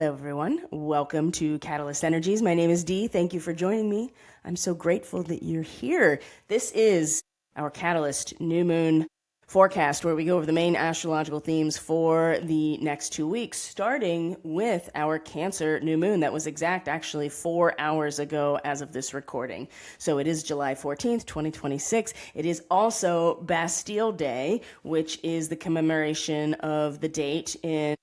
Hello, everyone. Welcome to Catalyst Energies. My name is Dee. Thank you for joining me. I'm so grateful that you're here. This is our Catalyst New Moon forecast, where we go over the main astrological themes for the next 2 weeks, starting with our Cancer new moon that was exact actually 4 hours ago as of this recording. So it is July 14th, 2026. It is also Bastille Day, which is the commemoration of the date in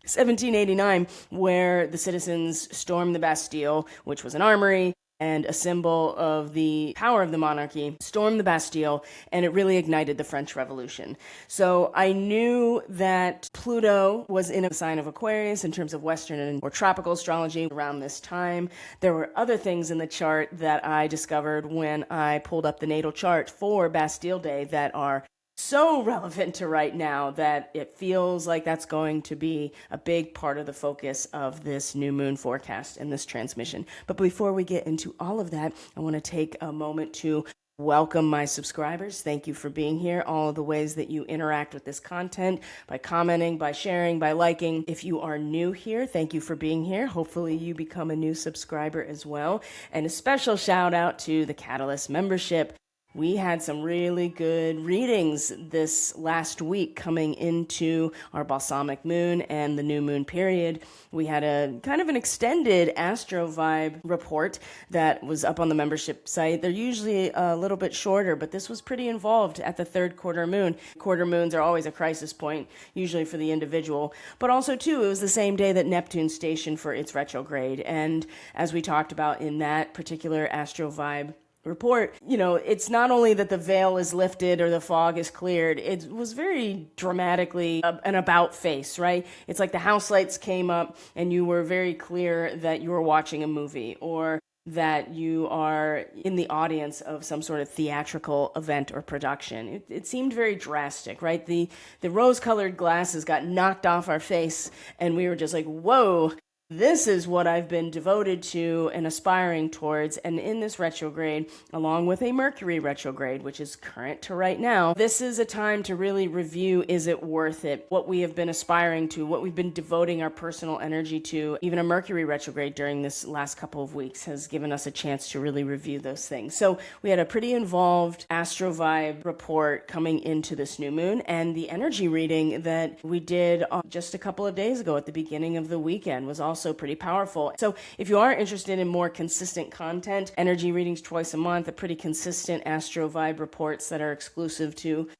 1789, where the citizens stormed the Bastille, which was an armory and a symbol of the power of the monarchy, stormed the Bastille, and it really ignited the French Revolution. So I knew that Pluto was in a sign of Aquarius in terms of Western or tropical astrology around this time. There were other things in the chart that I discovered when I pulled up the natal chart for Bastille Day that are so relevant to right now that it feels like that's going to be a big part of the focus of this new moon forecast and this transmission. But before we get into all of that, I want to take a moment to welcome my subscribers. Thank you for being here. All of the ways that you interact with this content, by commenting, by sharing, by liking. If you are new here, thank you for being here. Hopefully you become a new subscriber as well. And a special shout out to the Catalyst membership. We had some really good readings this last week coming into our balsamic moon and the new moon period. We had a kind of an extended astro vibe report that was up on the membership site. They're usually a little bit shorter, but this was pretty involved at the third quarter moon. Quarter moons are always a crisis point, usually for the individual, but also too, it was the same day that Neptune stationed for its retrograde. And as we talked about in that particular astro vibe report, it's not only that the veil is lifted or the fog is cleared, it was very dramatically an about face, right? It's like the house lights came up and you were very clear that you were watching a movie or that you are in the audience of some sort of theatrical event or production. It seemed very drastic, right? The rose-colored glasses got knocked off our face and we were just like, whoa. This is what I've been devoted to and aspiring towards. And in this retrograde, along with a Mercury retrograde, which is current to right now, this is a time to really review, is it worth it? What we have been aspiring to, what we've been devoting our personal energy to. Even a Mercury retrograde during this last couple of weeks has given us a chance to really review those things. So we had a pretty involved astro vibe report coming into this new moon, and the energy reading that we did just a couple of days ago at the beginning of the weekend was also pretty powerful. So if you are interested in more consistent content, energy readings twice a month, a pretty consistent astro vibe reports that are exclusive to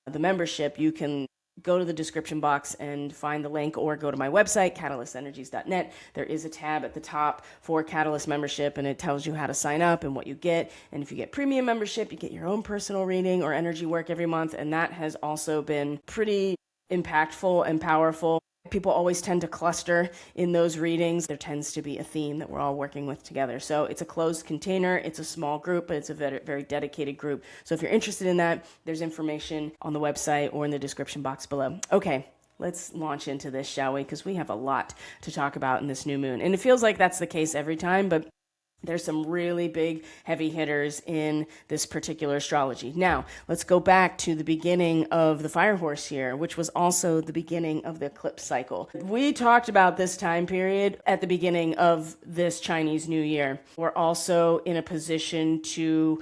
the membership, you can go to the description box and find the link, or go to my website, catalystenergies.net. There is a tab at the top for Catalyst membership, and it tells you how to sign up and what you get. And if you get premium membership, you get your own personal reading or energy work every month, and that has also been pretty impactful and powerful. People always tend to cluster in those readings. There tends to be a theme that we're all working with together. So it's a closed container. It's a small group, but it's a very, very dedicated group. So if you're interested in that, there's information on the website or in the description box below. Okay, let's launch into this, shall we? Because we have a lot to talk about in this new moon. And it feels like that's the case every time, but there's some really big heavy hitters in this particular astrology. Now, let's go back to the beginning of the fire horse here, which was also the beginning of the eclipse cycle. We talked about this time period at the beginning of this Chinese New Year. We're also in a position to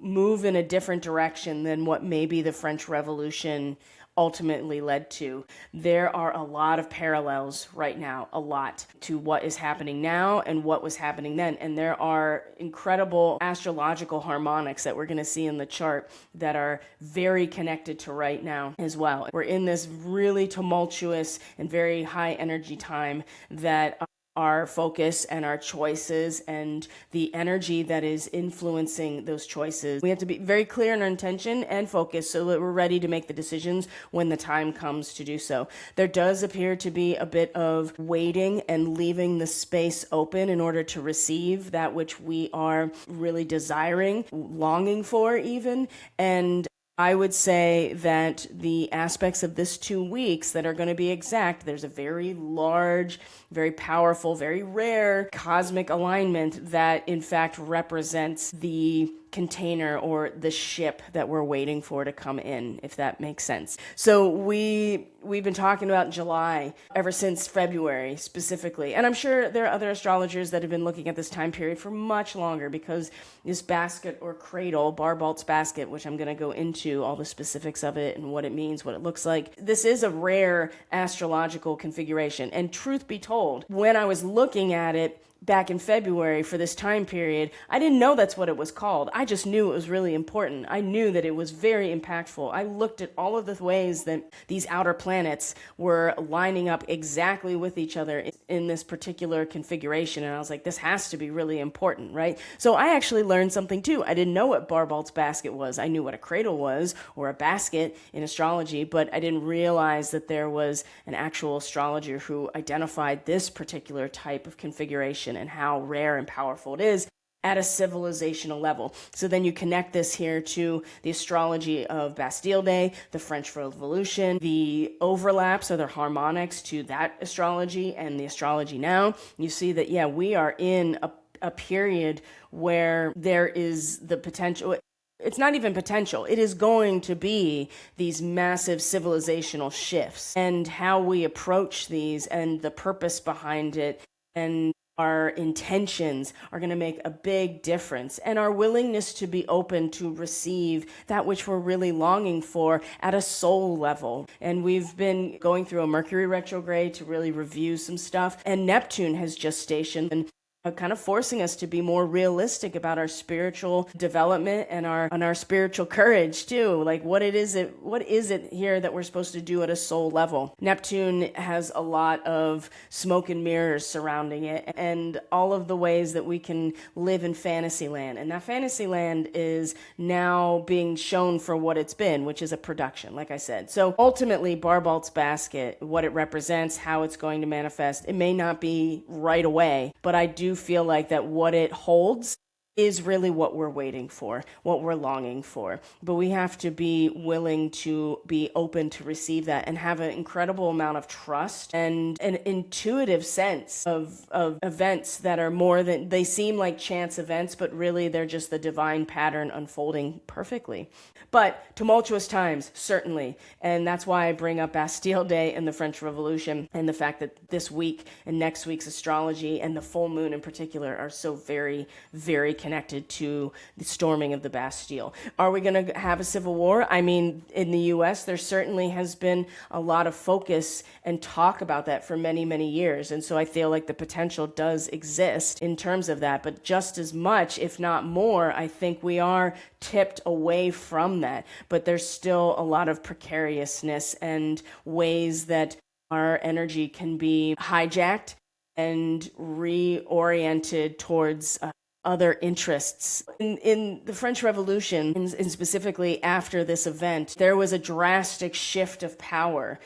move in a different direction than what maybe the French Revolution ultimately led to. There are a lot of parallels right now, a lot, to what is happening now and what was happening then. And there are incredible astrological harmonics that we're going to see in the chart that are very connected to right now as well. We're in this really tumultuous and very high energy time that our focus and our choices and the energy that is influencing those choices. We have to be very clear in our intention and focus so that we're ready to make the decisions when the time comes to do so. There does appear to be a bit of waiting and leaving the space open in order to receive that which we are really desiring, longing for even, and I would say that the aspects of this 2 weeks that are going to be exact, there's a very large, very powerful, very rare cosmic alignment that in fact represents the container or the ship that we're waiting for to come in, if that makes sense. So we've been talking about July ever since February specifically. And I'm sure there are other astrologers that have been looking at this time period for much longer, because this basket or cradle, Barbault's basket, which I'm going to go into all the specifics of it and what it means, what it looks like. This is a rare astrological configuration. And truth be told, when I was looking at it back in February for this time period, I didn't know that's what it was called. I just knew it was really important. I knew that it was very impactful. I looked at all of the ways that these outer planets were lining up exactly with each other in this particular configuration, and I was like, this has to be really important, right? So I actually learned something too. I didn't know what Barbault's basket was. I knew what a cradle was, or a basket in astrology, but I didn't realize that there was an actual astrologer who identified this particular type of configuration and how rare and powerful it is at a civilizational level. So then you connect this here to the astrology of Bastille Day, the French Revolution, the overlaps or the harmonics to that astrology and the astrology now. You see that, yeah, we are in a period where there is the potential. It's not even potential. It is going to be these massive civilizational shifts, and how we approach these and the purpose behind it and our intentions are going to make a big difference, and our willingness to be open to receive that which we're really longing for at a soul level. And we've been going through a Mercury retrograde to really review some stuff, and Neptune has just stationed and kind of forcing us to be more realistic about our spiritual development and our spiritual courage too. Like what is it here that we're supposed to do at a soul level? Neptune has a lot of smoke and mirrors surrounding it, and all of the ways that we can live in fantasy land. And that fantasy land is now being shown for what it's been, which is a production, like I said. So ultimately, Barbault's basket, what it represents, how it's going to manifest, it may not be right away, but I do feel like that what it holds is really what we're waiting for, what we're longing for. But we have to be willing to be open to receive that and have an incredible amount of trust and an intuitive sense of events that are more than, they seem like chance events, but really they're just the divine pattern unfolding perfectly. But tumultuous times, certainly. And that's why I bring up Bastille Day and the French Revolution, and the fact that this week and next week's astrology and the full moon in particular are so very, very connected to the storming of the Bastille. Are we going to have a civil war? I mean, in the U.S., there certainly has been a lot of focus and talk about that for many, many years. And so I feel like the potential does exist in terms of that. But just as much, if not more, I think we are tipped away from that. But there's still a lot of precariousness and ways that our energy can be hijacked and reoriented towards other interests. In the French Revolution, and specifically after this event, there was a drastic shift of power.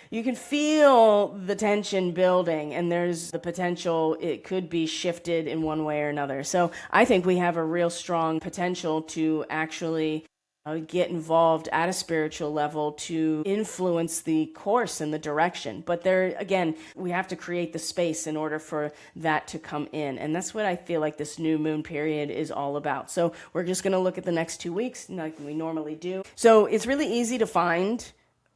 You can feel the tension building, and there's the potential it could be shifted in one way or another. So I think we have a real strong potential to actually get involved at a spiritual level to influence the course and the direction. But there, again, we have to create the space in order for that to come in. And that's what I feel like this new moon period is all about. So we're just going to look at the next 2 weeks like we normally do. So it's really easy to find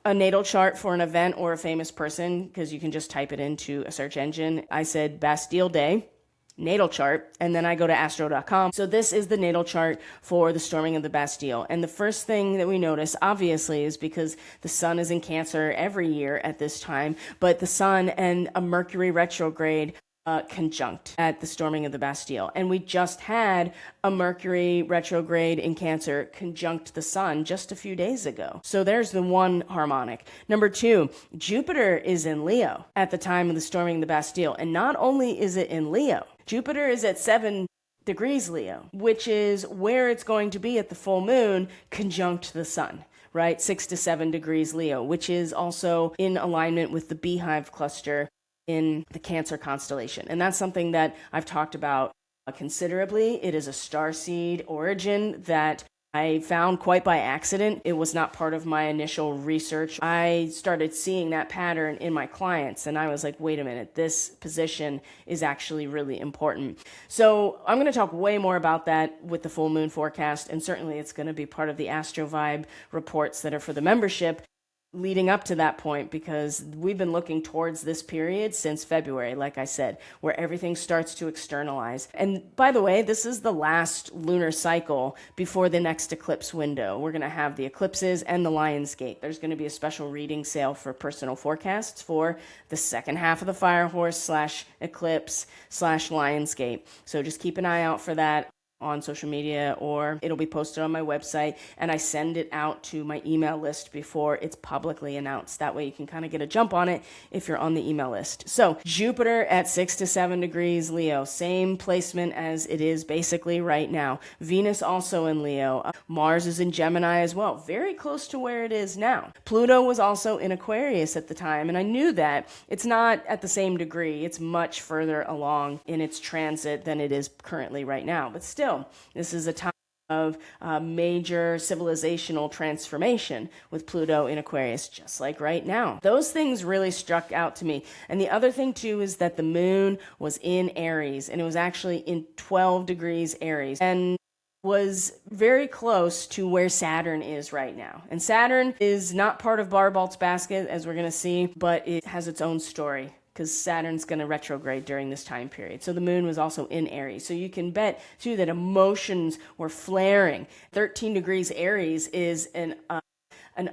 a natal chart for an event or a famous person because you can just type it into a search engine. I said Bastille Day natal chart, and then I go to astro.com. So this is the natal chart for the storming of the Bastille. And the first thing that we notice, obviously, is because the sun is in Cancer every year at this time, but the sun and a Mercury retrograde conjunct at the storming of the Bastille. And we just had a Mercury retrograde in Cancer conjunct the sun just a few days ago. So there's the one harmonic. Number two, Jupiter is in Leo at the time of the storming of the Bastille. And not only is it in Leo, Jupiter is at 7 degrees Leo, which is where it's going to be at the full moon conjunct the sun. Right? 6 to 7 degrees Leo, which is also in alignment with the beehive cluster in the Cancer constellation. And that's something that I've talked about considerably. It is a starseed origin that I found quite by accident. It was not part of my initial research. I started seeing that pattern in my clients, and I was like, wait a minute, this position is actually really important. So I'm going to talk way more about that with the full moon forecast, and certainly it's going to be part of the Astro Vibe reports that are for the membership leading up to that point, because we've been looking towards this period since February, like I said, where everything starts to externalize. And by the way, this is the last lunar cycle before the next eclipse window. We're going to have the eclipses and the Lion's Gate. There's going to be a special reading sale for personal forecasts for the second half of the Fire Horse / eclipse / Lion's Gate. So just keep an eye out for that on social media, or it'll be posted on my website, and I send it out to my email list before it's publicly announced. That way you can kind of get a jump on it if you're on the email list. So Jupiter at 6 to 7 degrees Leo, same placement as it is basically right now. Venus also in Leo. Mars is in Gemini as well, very close to where it is now. Pluto was also in Aquarius at the time, and I knew that. It's not at the same degree. It's much further along in its transit than it is currently right now, but still, this is a time of major civilizational transformation with Pluto in Aquarius, just like right now. Those things really struck out to me. And the other thing too is that the moon was in Aries, and it was actually in 12 degrees Aries, and was very close to where Saturn is right now. And Saturn is not part of Barbault's basket, as we're going to see, but it has its own story, because Saturn's going to retrograde during this time period. So the moon was also in Aries. So you can bet, too, that emotions were flaring. 13 degrees Aries is an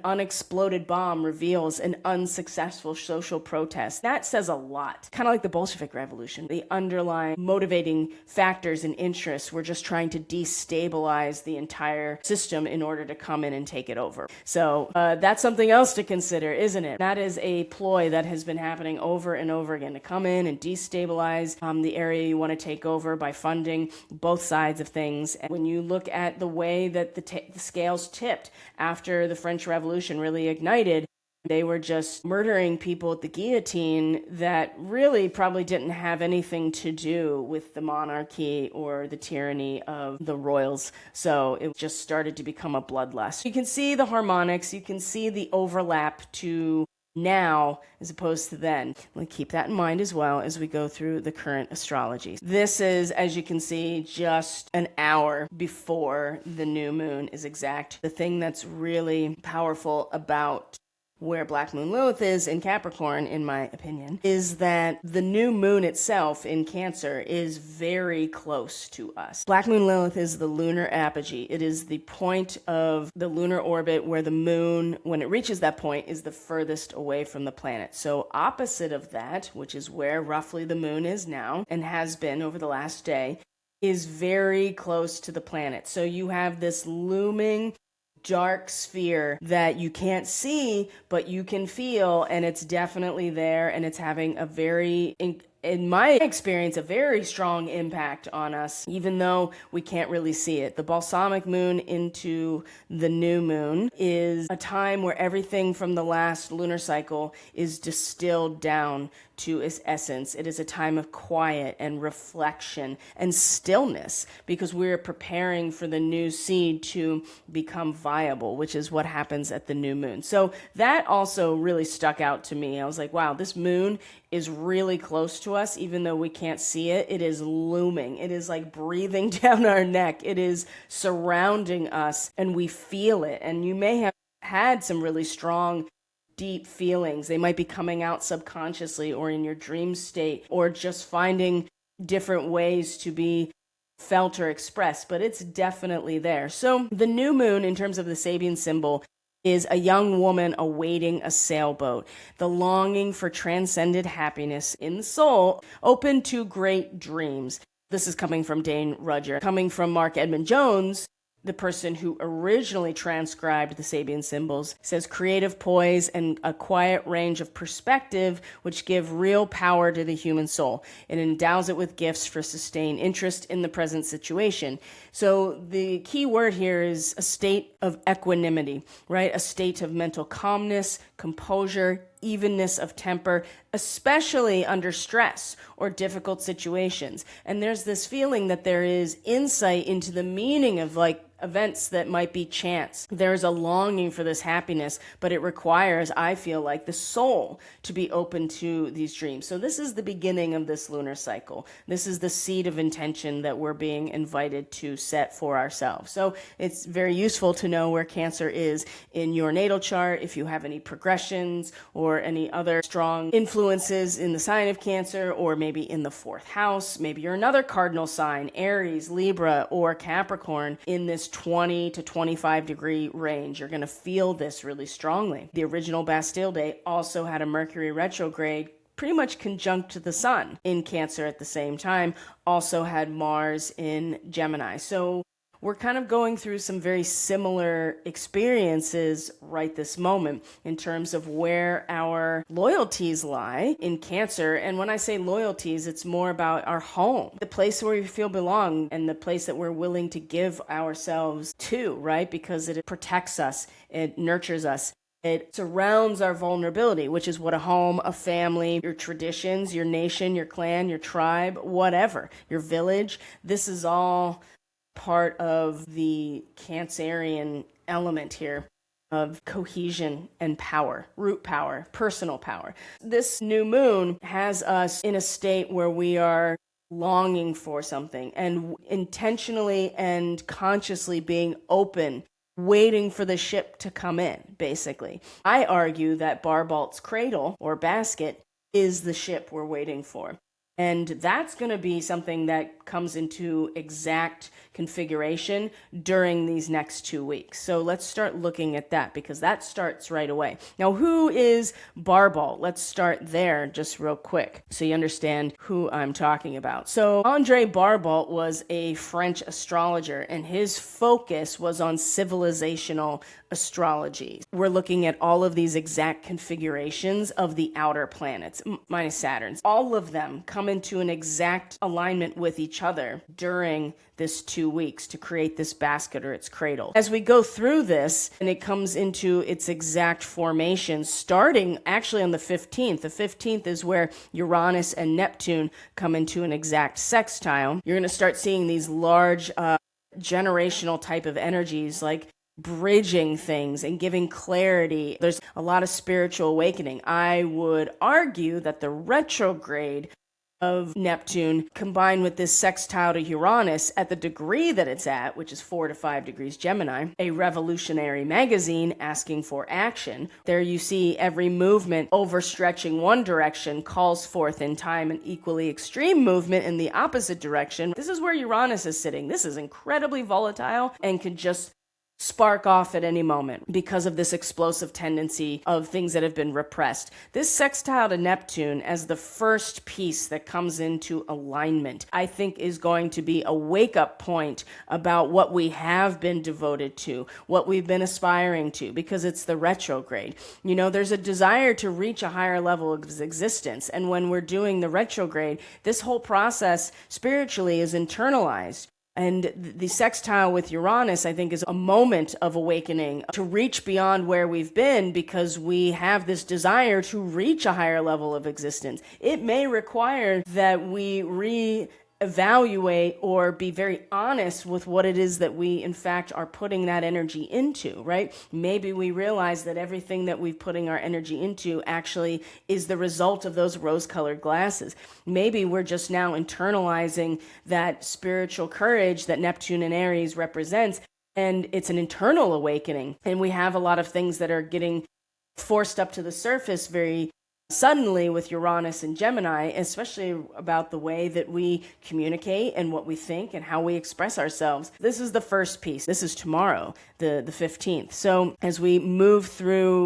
unexploded bomb reveals an unsuccessful social protest. That says a lot. Kind of like the Bolshevik Revolution. The underlying motivating factors and interests were just trying to destabilize the entire system in order to come in and take it over. So that's something else to consider, isn't it? That is a ploy that has been happening over and over again, to come in and destabilize the area you want to take over by funding both sides of things. And when you look at the way that the scales tipped after the French Revolution really ignited, they were just murdering people at the guillotine that really probably didn't have anything to do with the monarchy or the tyranny of the royals. So it just started to become a bloodlust. You can see the harmonics, you can see the overlap to now as opposed to then. We'll keep that in mind as well as we go through the current astrology. This is, as you can see, just an hour before the new moon is exact. The thing that's really powerful about where Black Moon Lilith is in Capricorn, in my opinion, is that the new moon itself in Cancer is very close to us. Black Moon Lilith is the lunar apogee. It is the point of the lunar orbit where the moon, when it reaches that point, is the furthest away from the planet. So opposite of that, which is where roughly the moon is now and has been over the last day, is very close to the planet. So you have this looming dark sphere that you can't see, but you can feel, and it's definitely there, and it's having a very, in my experience, a very strong impact on us, even though we can't really see it. The balsamic moon into the new moon is a time where everything from the last lunar cycle is distilled down to its essence. It is a time of quiet and reflection and stillness, because we're preparing for the new seed to become viable, which is what happens at the new moon. So that also really stuck out to me. I was like, wow, this moon is really close to us, even though we can't see it. It is looming. It is like breathing down our neck. It is surrounding us, and we feel it. And you may have had some really strong, deep feelings. They might be coming out subconsciously or in your dream state, or just finding different ways to be felt or expressed, but it's definitely there. So the new moon, in terms of the Sabian symbol, is a young woman awaiting a sailboat, the longing for transcendent happiness in the soul, open to great dreams. This is coming from Dane Rudger. Coming from Mark Edmund Jones, the person who originally transcribed the Sabian symbols, says creative poise and a quiet range of perspective which give real power to the human soul. It endows it with gifts for sustained interest in the present situation. So the key word here is a state of equanimity, right? A state of mental calmness, composure, evenness of temper, especially under stress or difficult situations. And there's this feeling that there is insight into the meaning of like events that might be chance. There's a longing for this happiness, but it requires, I feel like, the soul to be open to these dreams. So this is the beginning of this lunar cycle. This is the seed of intention that we're being invited to set for ourselves. So it's very useful to know where Cancer is in your natal chart, if you have any progressions or any other strong influences in the sign of Cancer, or maybe in the fourth house. Maybe you're another cardinal sign, Aries, Libra, or Capricorn in this 20 to 25 degree range. You're going to feel this really strongly. The original Bastille Day also had a Mercury retrograde pretty much conjunct to the sun in Cancer at the same time, also had Mars in Gemini. So we're kind of going through some very similar experiences right this moment in terms of where our loyalties lie in Cancer. And when I say loyalties, it's more about our home, the place where we feel belong, and the place that we're willing to give ourselves to, right? Because it protects us, it nurtures us. It surrounds our vulnerability, which is what a home, a family, your traditions, your nation, your clan, your tribe, whatever, your village, this is all part of the Cancerian element here of cohesion and power, root power, personal power. This new moon has us in a state where we are longing for something and intentionally and consciously being open, waiting for the ship to come in, basically. I argue that Barbault's cradle or basket is the ship we're waiting for. And that's going to be something that comes into exact configuration during these next 2 weeks. So let's start looking at that, because that starts right away. Now, who is Barbault? Let's start there just real quick so you understand who I'm talking about. So André Barbault was a French astrologer, and his focus was on civilizational astrology. We're looking at all of these exact configurations of the outer planets, minus Saturn. All of them come into an exact alignment with each other during this 2 weeks to create this basket or its cradle. As we go through this, and it comes into its exact formation, starting actually on the 15th. The 15th is where Uranus and Neptune come into an exact sextile. You're going to start seeing these large generational type of energies, like bridging things and giving clarity. There's a lot of spiritual awakening. I would argue that the retrograde of Neptune combined with this sextile to Uranus at the degree that it's at, which is 4 to 5 degrees Gemini, a revolutionary magazine asking for action. There you see every movement overstretching one direction calls forth in time an equally extreme movement in the opposite direction. This is where Uranus is sitting. This is incredibly volatile and can just spark off at any moment because of this explosive tendency of things that have been repressed. This sextile to Neptune as the first piece that comes into alignment, I think is going to be a wake-up point about what we have been devoted to, what we've been aspiring to, because it's the retrograde. You know, there's a desire to reach a higher level of existence, and when we're doing the retrograde, this whole process spiritually is internalized. And the sextile with Uranus, I think, is a moment of awakening to reach beyond where we've been, because we have this desire to reach a higher level of existence. It may require that we reevaluate or be very honest with what it is that we, in fact, are putting that energy into, right? Maybe we realize that everything that we're putting our energy into actually is the result of those rose-colored glasses. Maybe we're just now internalizing that spiritual courage that Neptune and Aries represents, and it's an internal awakening. And we have a lot of things that are getting forced up to the surface very suddenly with Uranus and Gemini, especially about the way that we communicate and what we think and how we express ourselves. This is the first piece. This is tomorrow, the 15th. So as we move through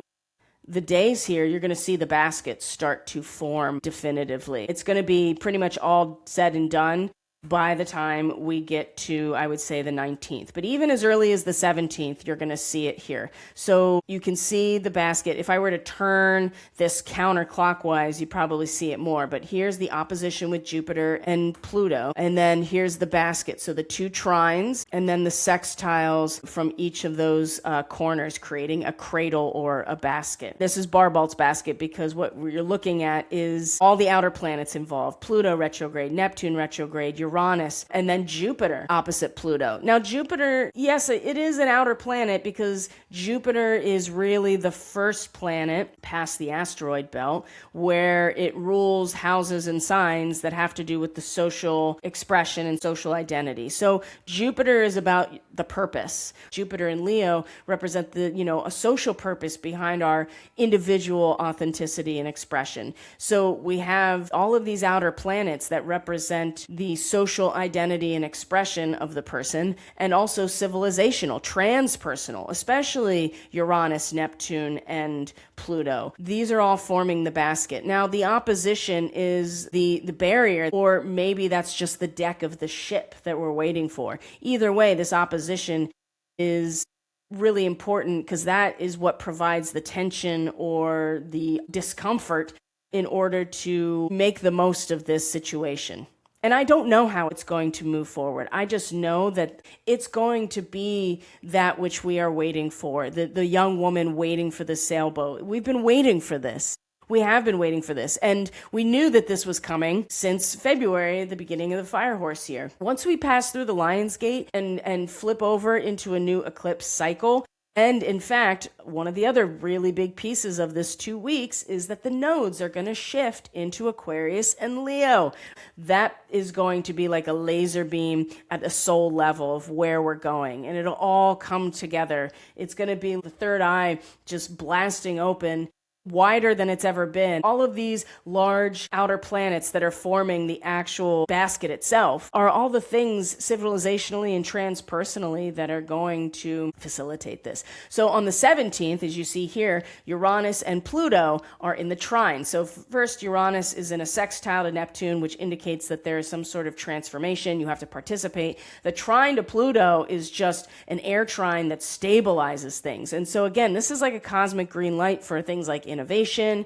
the days here, you're going to see the baskets start to form definitively. It's going to be pretty much all said and done by the time we get to, I would say, the 19th. But even as early as the 17th, you're going to see it here. So you can see the basket. If I were to turn this counterclockwise, you probably see it more. But here's the opposition with Jupiter and Pluto. And then here's the basket. So the two trines and then the sextiles from each of those corners, creating a cradle or a basket. This is Barbault's basket because what you're looking at is all the outer planets involved. Pluto retrograde, Neptune retrograde, Uranus, and then Jupiter opposite Pluto. Now, Jupiter, yes, it is an outer planet because Jupiter is really the first planet past the asteroid belt where it rules houses and signs that have to do with the social expression and social identity. So Jupiter is about the purpose. Jupiter and Leo represent a social purpose behind our individual authenticity and expression. So we have all of these outer planets that represent the social identity and expression of the person, and also civilizational, transpersonal, especially Uranus, Neptune, and Pluto. These are all forming the basket. Now, the opposition is the barrier, or maybe that's just the deck of the ship that we're waiting for. Either way, this opposition is really important because that is what provides the tension or the discomfort in order to make the most of this situation. And I don't know how it's going to move forward. I just know that it's going to be that which we are waiting for, the young woman waiting for the sailboat. We've been waiting for this. We have been waiting for this. And we knew that this was coming since February, the beginning of the fire horse year. Once we pass through the Lion's Gate and flip over into a new eclipse cycle, and in fact, one of the other really big pieces of this 2 weeks is that the nodes are going to shift into Aquarius and Leo. That is going to be like a laser beam at a soul level of where we're going. And it'll all come together. It's going to be the third eye just blasting open, wider than it's ever been. All of these large outer planets that are forming the actual basket itself are all the things civilizationally and transpersonally that are going to facilitate this. So on the 17th, as you see here, Uranus and Pluto are in the trine. So first, Uranus is in a sextile to Neptune, which indicates that there is some sort of transformation. You have to participate. The trine to Pluto is just an air trine that stabilizes things. And so again, this is like a cosmic green light for things like innovation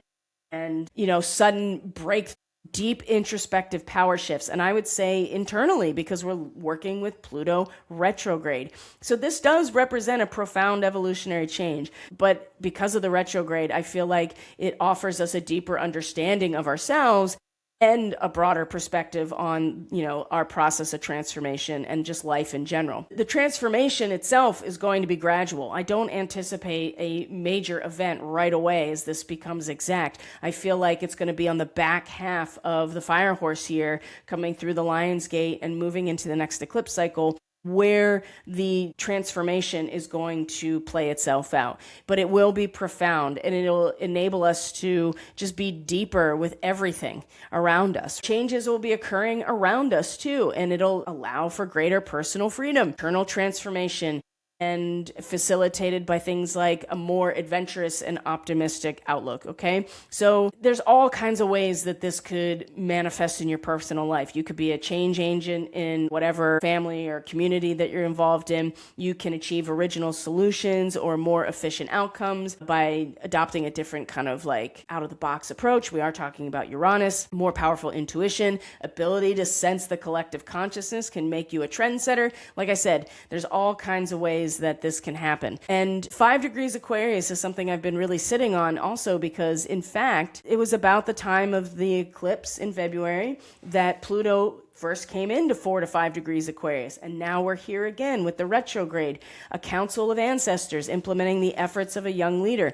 and, sudden breakthrough, deep introspective power shifts. And I would say internally, because we're working with Pluto retrograde. So this does represent a profound evolutionary change. But because of the retrograde, I feel like it offers us a deeper understanding of ourselves and a broader perspective on, our process of transformation and just life in general. The transformation itself is going to be gradual. I don't anticipate a major event right away as this becomes exact. I feel like it's going to be on the back half of the fire horse year, coming through the Lion's Gate and moving into the next eclipse cycle, where the transformation is going to play itself out. But it will be profound, and it'll enable us to just be deeper with everything around us. Changes will be occurring around us too, and it'll allow for greater personal freedom, internal transformation, and facilitated by things like a more adventurous and optimistic outlook, okay? So there's all kinds of ways that this could manifest in your personal life. You could be a change agent in whatever family or community that you're involved in. You can achieve original solutions or more efficient outcomes by adopting a different kind of like out-of-the-box approach. We are talking about Uranus. More powerful intuition, ability to sense the collective consciousness can make you a trendsetter. Like I said, there's all kinds of ways that this can happen. And 5 degrees Aquarius is something I've been really sitting on also because, in fact, it was about the time of the eclipse in February that Pluto first came into 4 to 5 degrees Aquarius. And now we're here again with the retrograde, a council of ancestors implementing the efforts of a young leader.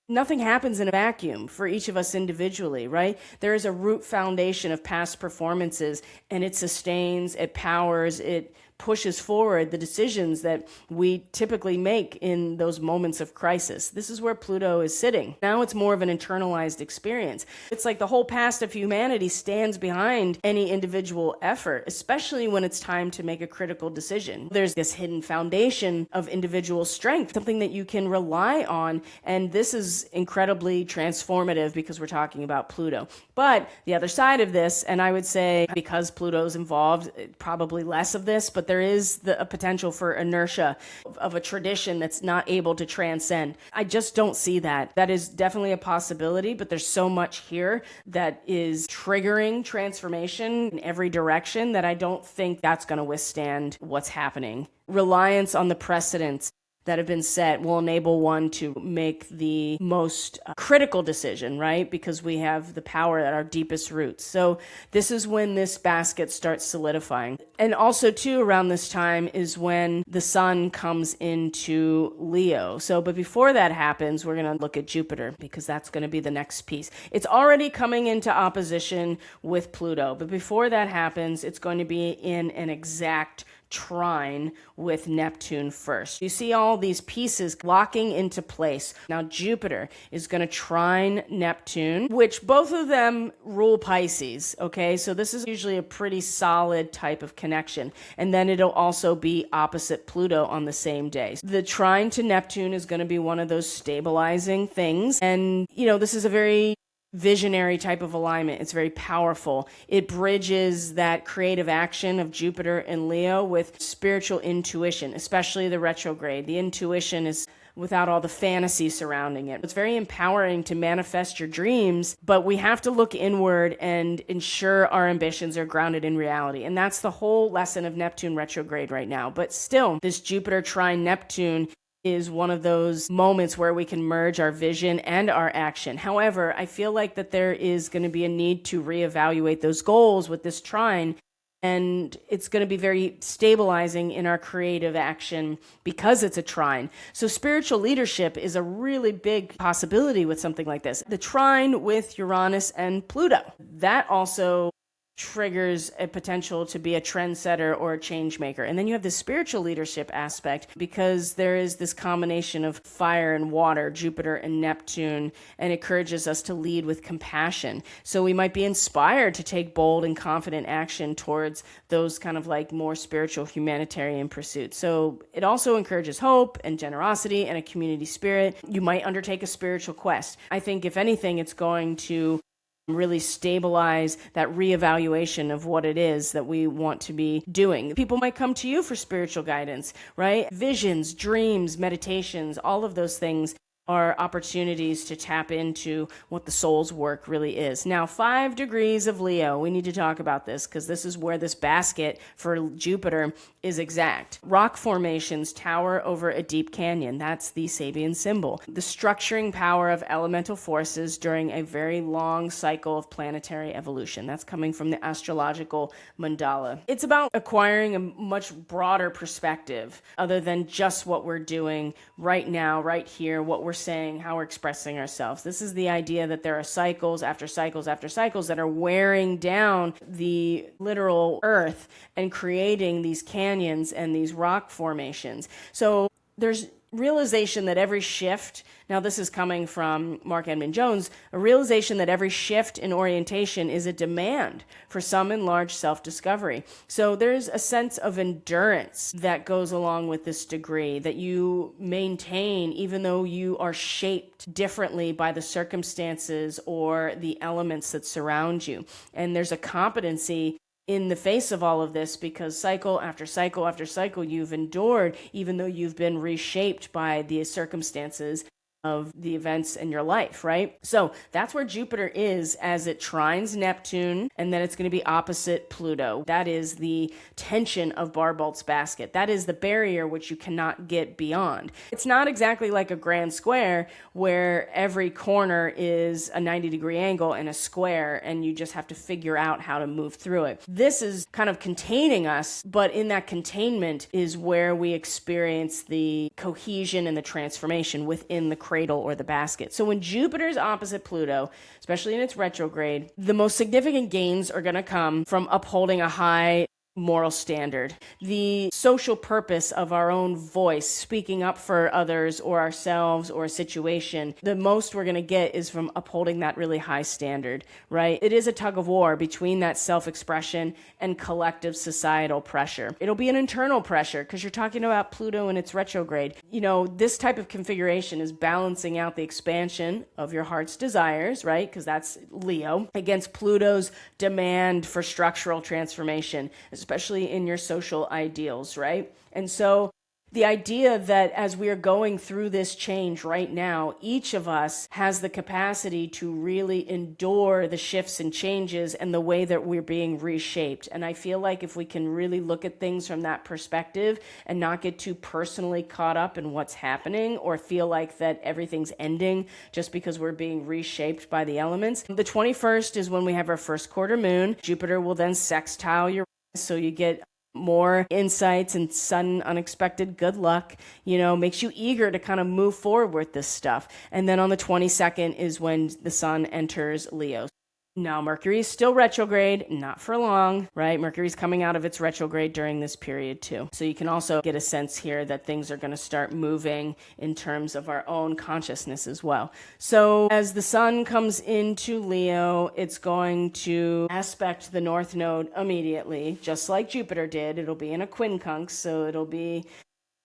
Nothing happens in a vacuum for each of us individually, right? There is a root foundation of past performances, and it sustains, it powers, it pushes forward the decisions that we typically make in those moments of crisis. This is where Pluto is sitting. Now it's more of an internalized experience. It's like the whole past of humanity stands behind any individual effort, especially when it's time to make a critical decision. There's this hidden foundation of individual strength, something that you can rely on, and this is incredibly transformative because we're talking about Pluto. But the other side of this, and I would say because Pluto's involved, probably less of this, but there is a potential for inertia of a tradition that's not able to transcend. I just don't see that. That is definitely a possibility, but there's so much here that is triggering transformation in every direction that I don't think that's going to withstand what's happening. Reliance on the precedents that have been set will enable one to make the most critical decision, right? Because we have the power at our deepest roots. So this is when this basket starts solidifying. And also too, around this time is when the sun comes into Leo. But before that happens, we're going to look at Jupiter, because that's going to be the next piece. It's already coming into opposition with Pluto, but before that happens, it's going to be in an exact trine with Neptune first. You see all these pieces locking into place. Now Jupiter is going to trine Neptune, which both of them rule Pisces, okay? So this is usually a pretty solid type of connection. And then it'll also be opposite Pluto on the same day. The trine to Neptune is going to be one of those stabilizing things. And, this is a very visionary type of alignment. It's very powerful. It bridges that creative action of Jupiter and Leo with spiritual intuition, especially the retrograde. The intuition is without all the fantasy surrounding it. It's very empowering to manifest your dreams, but we have to look inward and ensure our ambitions are grounded in reality. And that's the whole lesson of Neptune retrograde right now. But still, this Jupiter trine Neptune is one of those moments where we can merge our vision and our action. However, I feel like that there is going to be a need to reevaluate those goals with this trine, and it's going to be very stabilizing in our creative action because it's a trine. So spiritual leadership is a really big possibility with something like this. The trine with Uranus and Pluto, that also triggers a potential to be a trendsetter or a change maker. And then you have the spiritual leadership aspect, because there is this combination of fire and water, Jupiter and Neptune, and it encourages us to lead with compassion. So we might be inspired to take bold and confident action towards those kind of like more spiritual humanitarian pursuits. So it also encourages hope and generosity and a community spirit. You might undertake a spiritual quest. I think if anything, it's going to really stabilize that reevaluation of what it is that we want to be doing. People might come to you for spiritual guidance, right? Visions, dreams, meditations, all of those things are opportunities to tap into what the soul's work really is. Now, 5 degrees of Leo, we need to talk about this because this is where this basket for Jupiter is exact. Rock formations tower over a deep canyon. That's the Sabian symbol. The structuring power of elemental forces during a very long cycle of planetary evolution. That's coming from the astrological mandala. It's about acquiring a much broader perspective other than just what we're doing right now, right here, what we're saying, how we're expressing ourselves. This is the idea that there are cycles after cycles after cycles that are wearing down the literal earth and creating these canyons and these rock formations. So there's realization that every shift, now this is coming from Mark Edmund Jones, a realization that every shift in orientation is a demand for some enlarged self-discovery. So there's a sense of endurance that goes along with this degree that you maintain even though you are shaped differently by the circumstances or the elements that surround you. And there's a competency in the face of all of this, because cycle after cycle after cycle you've endured, even though you've been reshaped by the circumstances of the events in your life, right? So that's where Jupiter is as it trines Neptune, and then it's going to be opposite Pluto. That is the tension of Barbault's basket. That is the barrier which you cannot get beyond. It's not exactly like a grand square where every corner is a 90-degree angle and a square, and you just have to figure out how to move through it. This is kind of containing us, but in that containment is where we experience the cohesion and the transformation within the cradle or the basket. So when Jupiter is opposite Pluto, especially in its retrograde, the most significant gains are going to come from upholding a high moral standard, the social purpose of our own voice, speaking up for others or ourselves or a situation. The most we're going to get is from upholding that really high standard, right? It is a tug of war between that self-expression and collective societal pressure. It'll be an internal pressure because you're talking about Pluto in its retrograde. This type of configuration is balancing out the expansion of your heart's desires, right? Because that's Leo, against Pluto's demand for structural transformation, especially in your social ideals, right? And so The idea that as we are going through this change right now, each of us has the capacity to really endure the shifts and changes and the way that we're being reshaped. And I feel like if we can really look at things from that perspective and not get too personally caught up in what's happening or feel like that everything's ending just because we're being reshaped by the elements. The 21st is when we have our first quarter moon. Jupiter will then sextile Uranus, so you get more insights and sudden unexpected good luck, makes you eager to kind of move forward with this stuff. And then on the 22nd is when the sun enters Leo. Now, Mercury is still retrograde, not for long, right? Mercury's coming out of its retrograde during this period too. So you can also get a sense here that things are going to start moving in terms of our own consciousness as well. So as the sun comes into Leo, it's going to aspect the North Node immediately, just like Jupiter did. It'll be in a quincunx, so it'll be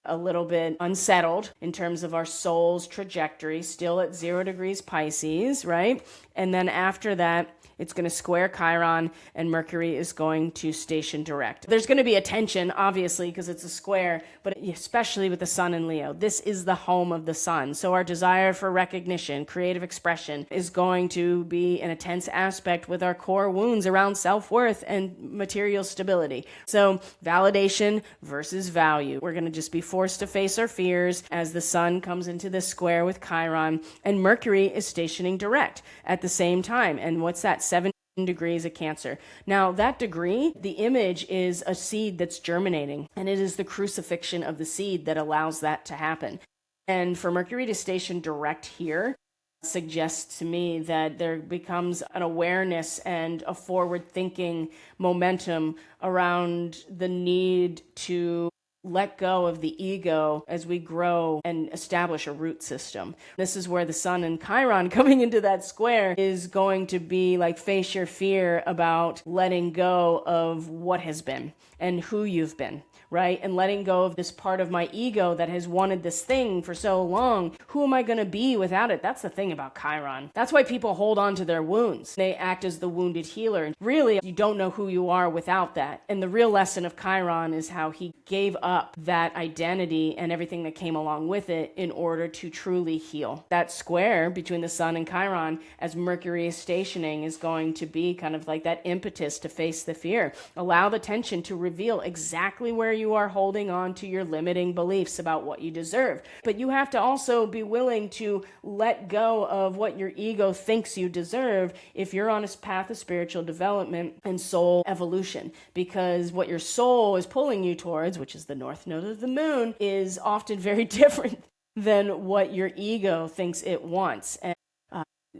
a little bit unsettled in terms of our soul's trajectory, still at 0 degrees Pisces, right? And then after that, it's going to square Chiron, and Mercury is going to station direct. There's going to be a tension, obviously, because it's a square, but especially with the sun in Leo. This is the home of the sun. So our desire for recognition, creative expression, is going to be an intense aspect with our core wounds around self-worth and material stability. So validation versus value. We're going to just be forced to face our fears as the sun comes into this square with Chiron, and Mercury is stationing direct at the same time. And what's that? 7 degrees of Cancer. Now, that degree, the image is a seed that's germinating, and it is the crucifixion of the seed that allows that to happen. And for Mercury to station direct here suggests to me that there becomes an awareness and a forward-thinking momentum around the need to let go of the ego as we grow and establish a root system. This is where the sun and Chiron coming into that square is going to be like face your fear about letting go of what has been and who you've been, right? And letting go of this part of my ego that has wanted this thing for so long. Who am I going to be without it? That's the thing about Chiron. That's why people hold on to their wounds. They act as the wounded healer. Really, you don't know who you are without that. And the real lesson of Chiron is how he gave up that identity and everything that came along with it in order to truly heal. That square between the sun and Chiron, as Mercury is stationing, is going to be kind of like that impetus to face the fear. Allow the tension to reveal exactly where you are holding on to your limiting beliefs about what you deserve. But you have to also be willing to let go of what your ego thinks you deserve if you're on a path of spiritual development and soul evolution. Because what your soul is pulling you towards, which is the North Node of the moon, is often very different than what your ego thinks it wants. And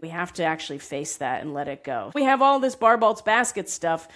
we have to actually face that and let it go. We have all this Barbault's basket stuff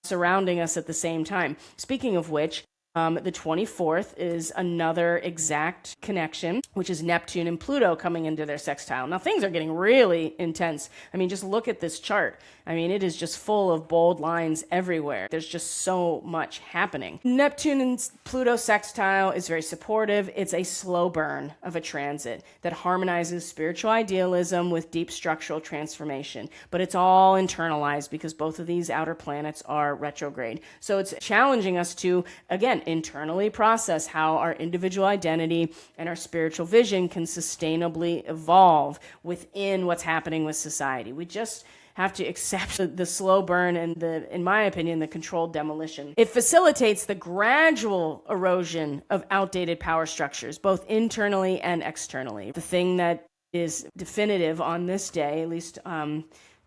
surrounding us at the same time. Speaking of which, the 24th is another exact connection, which is Neptune and Pluto coming into their sextile. Now, things are getting really intense. I mean, just look at this chart. I mean, it is just full of bold lines everywhere. There's just so much happening. Neptune and Pluto sextile is very supportive. It's a slow burn of a transit that harmonizes spiritual idealism with deep structural transformation. But it's all internalized because both of these outer planets are retrograde. So it's challenging us to, again, internally process how our individual identity and our spiritual vision can sustainably evolve within what's happening with society. We just have to accept the slow burn and in my opinion, the controlled demolition. It facilitates the gradual erosion of outdated power structures, both internally and externally. The thing that is definitive on this day, at least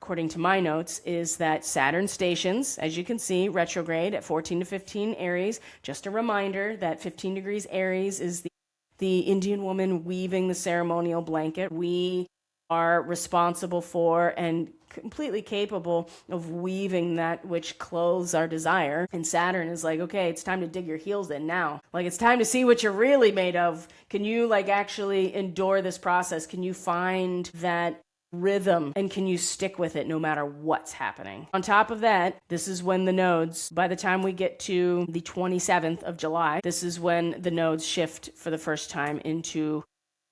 according to my notes, is that Saturn stations, as you can see, retrograde at 14 to 15 Aries. Just a reminder that 15 degrees Aries is the Indian woman weaving the ceremonial blanket. We are responsible for and completely capable of weaving that which clothes our desire. And Saturn is like, okay, it's time to dig your heels in now. Like, it's time to see what you're really made of. Can you actually endure this process? Can you find that rhythm, and can you stick with it no matter what's happening? On top of that, this is when the nodes, by the time we get to the 27th of July, this is when the nodes shift for the first time into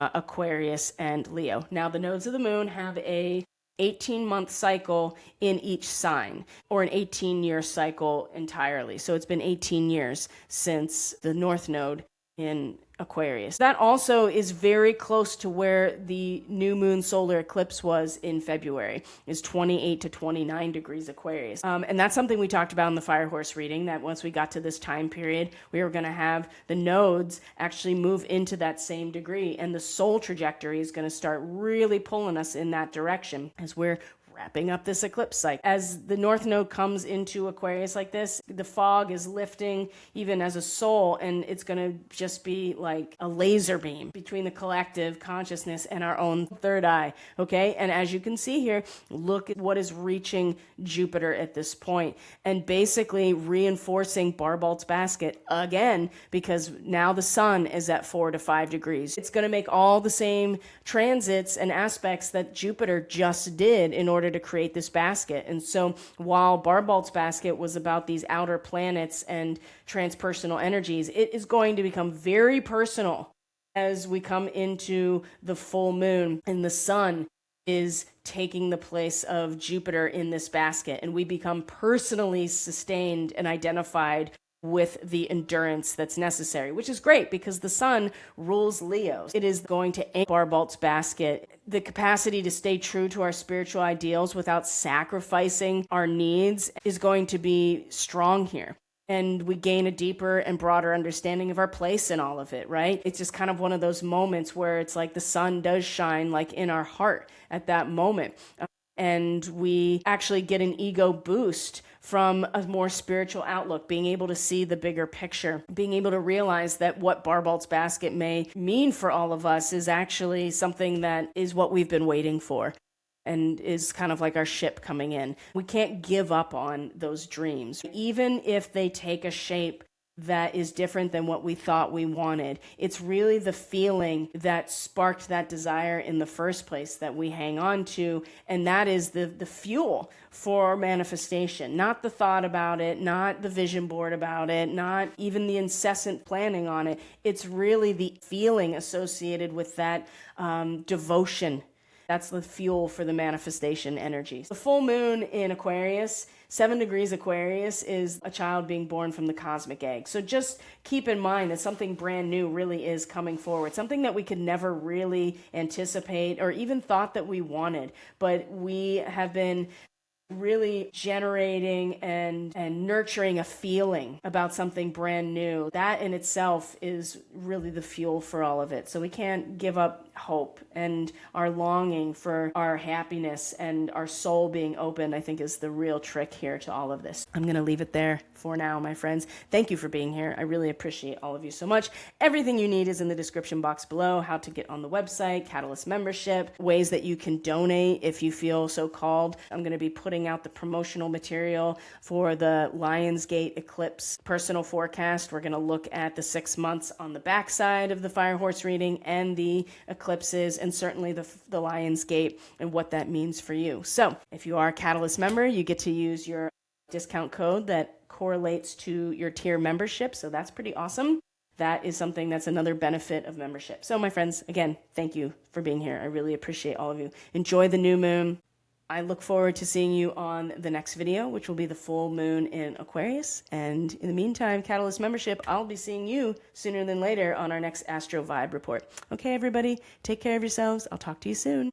Aquarius and Leo. Now, the nodes of the moon have a 18-month cycle in each sign, or an 18-year cycle entirely. So it's been 18 years since the North Node in Aquarius. That also is very close to where the new moon solar eclipse was in February, is 28 to 29 degrees Aquarius. And that's something we talked about in the Fire Horse reading, that once we got to this time period, we were going to have the nodes actually move into that same degree, and the soul trajectory is going to start really pulling us in that direction as we're wrapping up this eclipse cycle. As the North Node comes into Aquarius like this, the fog is lifting even as a soul, and it's going to just be like a laser beam between the collective consciousness and our own third eye, okay? And as you can see here, look at what is reaching Jupiter at this point, and basically reinforcing Barbault's basket again, because now the sun is at 4 to 5 degrees. It's going to make all the same transits and aspects that Jupiter just did in order to create this basket. And so while Barbault's basket was about these outer planets and transpersonal energies, it is going to become very personal as we come into the full moon, and the sun is taking the place of Jupiter in this basket, and we become personally sustained and identified with the endurance that's necessary, which is great because the sun rules Leo. It is going to aim Barbault's basket. The capacity to stay true to our spiritual ideals without sacrificing our needs is going to be strong here. And we gain a deeper and broader understanding of our place in all of it, right? It's just kind of one of those moments where it's like the sun does shine like in our heart at that moment. And we actually get an ego boost from a more spiritual outlook, being able to see the bigger picture, being able to realize that what Barbault's basket may mean for all of us is actually something that is what we've been waiting for, and is kind of like our ship coming in. We can't give up on those dreams, even if they take a shape that is different than what we thought we wanted. It's really the feeling that sparked that desire in the first place that we hang on to, and that is the fuel for manifestation. Not the thought about it, not the vision board about it, not even the incessant planning on it. It's really the feeling associated with that devotion. That's the fuel for the manifestation energy. The full moon in Aquarius, 7 degrees Aquarius, is a child being born from the cosmic egg. So just keep in mind that something brand new really is coming forward, something that we could never really anticipate or even thought that we wanted, but we have been really generating and nurturing a feeling about something brand new. That in itself is really the fuel for all of it. So we can't give up hope, and our longing for our happiness and our soul being open, I think, is the real trick here to all of this. I'm going to leave it there for now, my friends. Thank you for being here. I really appreciate all of you so much. Everything you need is in the description box below: how to get on the website, Catalyst membership, ways that you can donate if you feel so called. I'm going to be putting out the promotional material for the Lionsgate eclipse personal forecast. We're going to look at the 6 months on the backside of the Fire Horse reading and the eclipses, and certainly the Lionsgate and what that means for you. So if you are a Catalyst member, you get to use your discount code that correlates to your tier membership. So that's pretty awesome. That is something that's another benefit of membership. So my friends, again, thank you for being here. I really appreciate all of you. Enjoy the new moon. I look forward to seeing you on the next video, which will be the full moon in Aquarius. And in the meantime, Catalyst membership, I'll be seeing you sooner than later on our next Astro Vibe report. Okay, everybody, take care of yourselves. I'll talk to you soon.